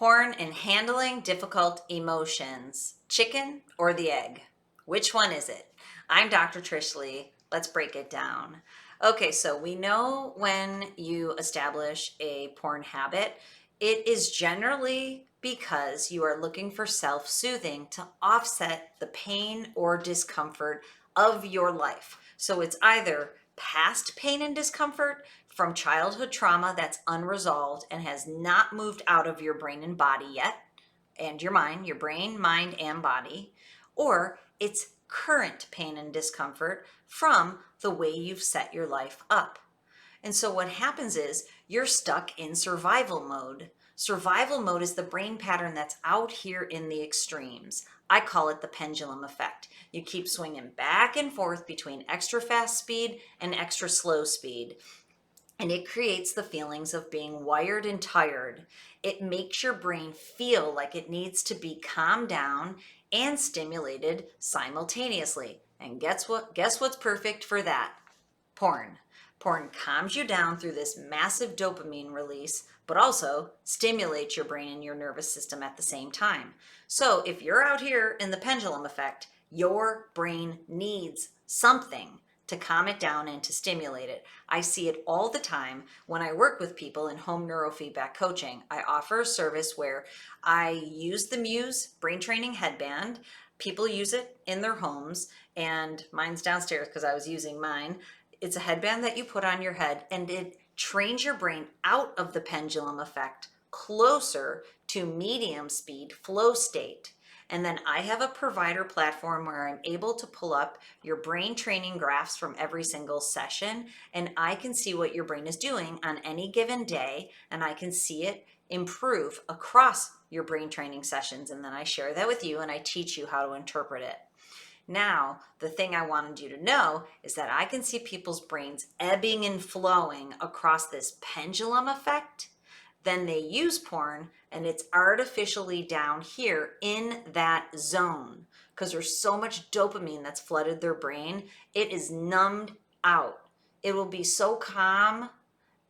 Porn and handling difficult emotions. Chicken or the egg? Which one is it? I'm Dr. Trish Leigh. Let's break it down. Okay, so we know when you establish a porn habit, it is generally because you are looking for self-soothing to offset the pain or discomfort of your life. So it's either past pain and discomfort from childhood trauma that's unresolved and has not moved out of your brain and body yet, and your mind, your brain, mind, and body, or it's current pain and discomfort from the way you've set your life up. And so what happens is you're stuck in survival mode. Survival mode is the brain pattern that's out here in the extremes. I call it the pendulum effect. You keep swinging back and forth between extra fast speed and extra slow speed. And it creates the feelings of being wired and tired. It makes your brain feel like it needs to be calmed down and stimulated simultaneously. And guess what's perfect for that? Porn. Porn calms you down through this massive dopamine release, but also stimulates your brain and your nervous system at the same time. So if you're out here in the pendulum effect, your brain needs something to calm it down and to stimulate it. I see it all the time when I work with people in home neurofeedback coaching. I offer a service where I use the Muse brain training headband. People use it in their homes, and mine's downstairs because I was using mine. It's a headband that you put on your head, and it trains your brain out of the pendulum effect closer to medium speed flow state. And then I have a provider platform where I'm able to pull up your brain training graphs from every single session, and I can see what your brain is doing on any given day, and I can see it improve across your brain training sessions. And then I share that with you and I teach you how to interpret it. Now, the thing I wanted you to know is that I can see people's brains ebbing and flowing across this pendulum effect. Then they use porn and it's artificially down here in that zone because there's so much dopamine that's flooded their brain. It is numbed out. It will be so calm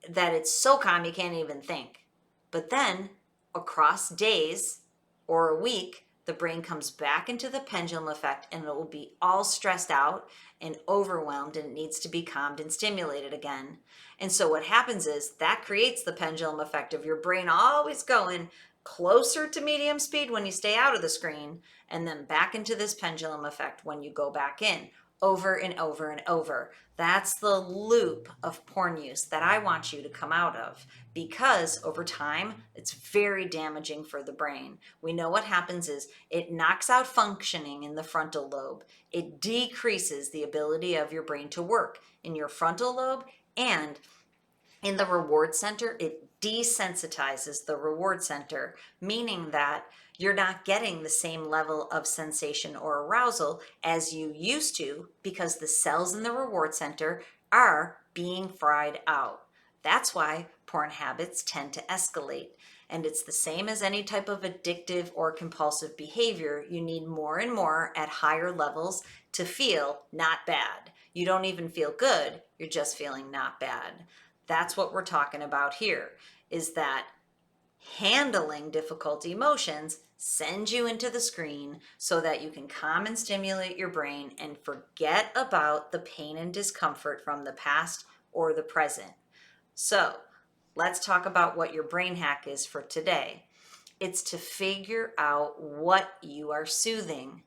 that it's so calm you can't even think. But then across days or a week, the brain comes back into the pendulum effect and it will be all stressed out and overwhelmed and it needs to be calmed and stimulated again. And so what happens is that creates the pendulum effect of your brain always going closer to medium speed when you stay out of the screen and then back into this pendulum effect when you go back in, over and over and over. That's the loop of porn use that I want you to come out of, because over time, it's very damaging for the brain. We know what happens is it knocks out functioning in the frontal lobe. It decreases the ability of your brain to work in your frontal lobe, and in the reward center, it desensitizes the reward center, meaning that you're not getting the same level of sensation or arousal as you used to because the cells in the reward center are being fried out. That's why porn habits tend to escalate. And it's the same as any type of addictive or compulsive behavior. You need more and more at higher levels to feel not bad. You don't even feel good, you're just feeling not bad. That's what we're talking about here, is that handling difficult emotions sends you into the screen so that you can calm and stimulate your brain and forget about the pain and discomfort from the past or the present. So let's talk about what your brain hack is for today. It's to figure out what you are soothing.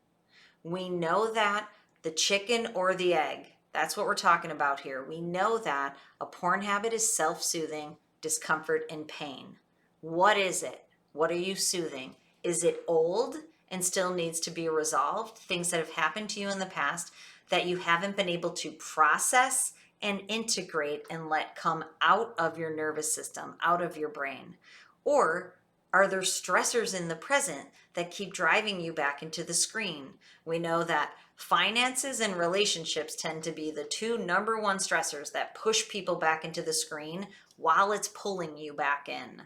We know that the chicken or the egg, that's what we're talking about here. We know that a porn habit is self-soothing, discomfort, and pain. What is it? What are you soothing? Is it old and still needs to be resolved? Things that have happened to you in the past that you haven't been able to process and integrate and let come out of your nervous system, out of your brain? Or are there stressors in the present that keep driving you back into the screen? We know that finances and relationships tend to be the two number one stressors that push people back into the screen while it's pulling you back in.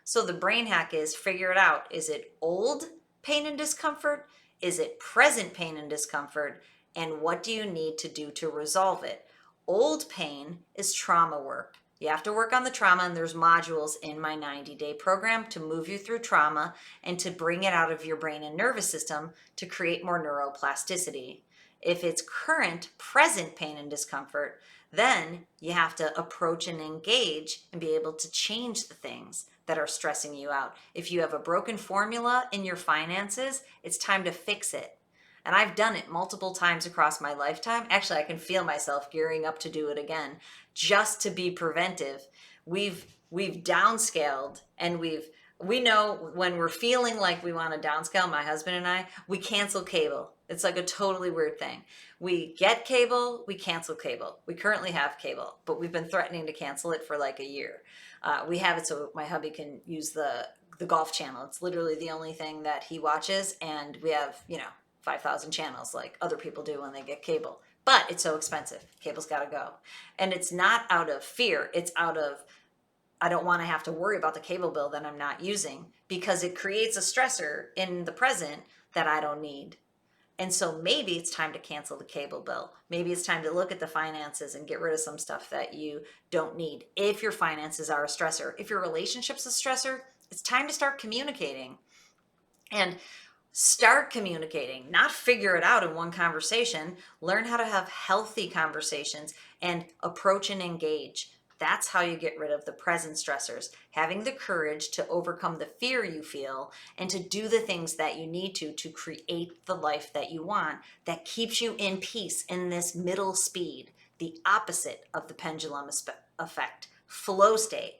So the brain hack is figure it out. Is it old pain and discomfort? Is it present pain and discomfort? And what do you need to do to resolve it? Old pain is trauma work. You have to work on the trauma, and there's modules in my 90-day program to move you through trauma and to bring it out of your brain and nervous system to create more neuroplasticity. If it's current, present pain and discomfort, then you have to approach and engage and be able to change the things that are stressing you out. If you have a broken formula in your finances, it's time to fix it. And I've done it multiple times across my lifetime. Actually, I can feel myself gearing up to do it again, just to be preventive. We've downscaled, and we know when we're feeling like we want to downscale, my husband and I, we cancel cable. It's like a totally weird thing. We get cable, we cancel cable. We currently have cable, but we've been threatening to cancel it for like a year. We have it so my hubby can use the golf channel. It's literally the only thing that he watches, and we have, 5,000 channels like other people do when they get cable. But it's so expensive. Cable's got to go. And it's not out of fear. It's out of, I don't want to have to worry about the cable bill that I'm not using, because it creates a stressor in the present that I don't need. And so maybe it's time to cancel the cable bill. Maybe it's time to look at the finances and get rid of some stuff that you don't need. If your finances are a stressor, if your relationship's a stressor, it's time to start communicating. And start communicating, not figure it out in one conversation. Learn how to have healthy conversations and approach and engage. That's how you get rid of the present stressors. Having the courage to overcome the fear you feel and to do the things that you need to create the life that you want, that keeps you in peace in this middle speed, the opposite of the pendulum effect, flow state.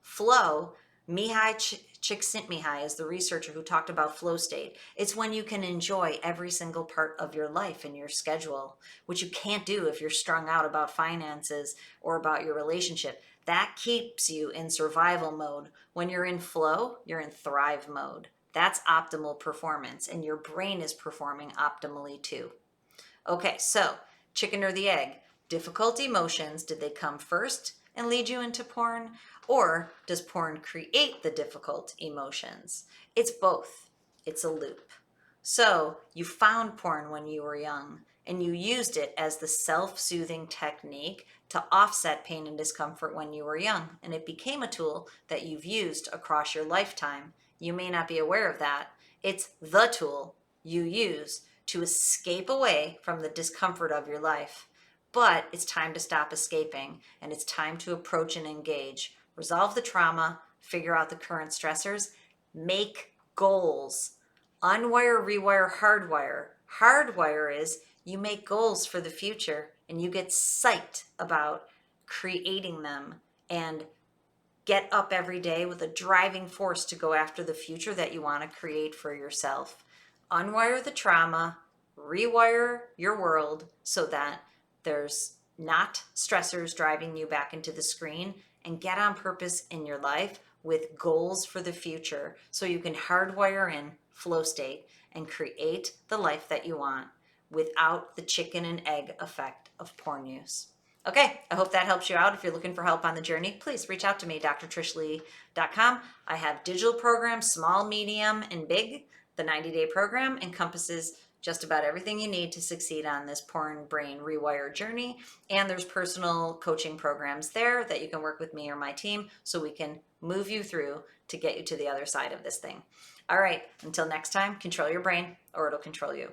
Flow, Mihai Csikszentmihalyi is the researcher who talked about flow state. It's when you can enjoy every single part of your life and your schedule, which you can't do if you're strung out about finances or about your relationship. That keeps you in survival mode. When you're in flow, you're in thrive mode. That's optimal performance, and your brain is performing optimally too. Okay, so chicken or the egg? Difficult emotions, did they come first and lead you into porn? Or does porn create the difficult emotions? It's both. It's a loop. So you found porn when you were young, and you used it as the self-soothing technique to offset pain and discomfort when you were young, and it became a tool that you've used across your lifetime. You may not be aware of that. It's the tool you use to escape away from the discomfort of your life. But it's time to stop escaping, and it's time to approach and engage. Resolve the trauma, figure out the current stressors, make goals. Unwire, rewire, hardwire. Hardwire is you make goals for the future, and you get psyched about creating them and get up every day with a driving force to go after the future that you want to create for yourself. Unwire the trauma, rewire your world so that there's not stressors driving you back into the screen, and get on purpose in your life with goals for the future so you can hardwire in flow state and create the life that you want without the chicken and egg effect of porn use. Okay, I hope that helps you out. If you're looking for help on the journey, please reach out to me, drtrishleigh.com. I have digital programs, small, medium, and big. The 90-day program encompasses just about everything you need to succeed on this porn brain rewire journey. And there's personal coaching programs there that you can work with me or my team so we can move you through to get you to the other side of this thing. All right, until next time, control your brain or it'll control you.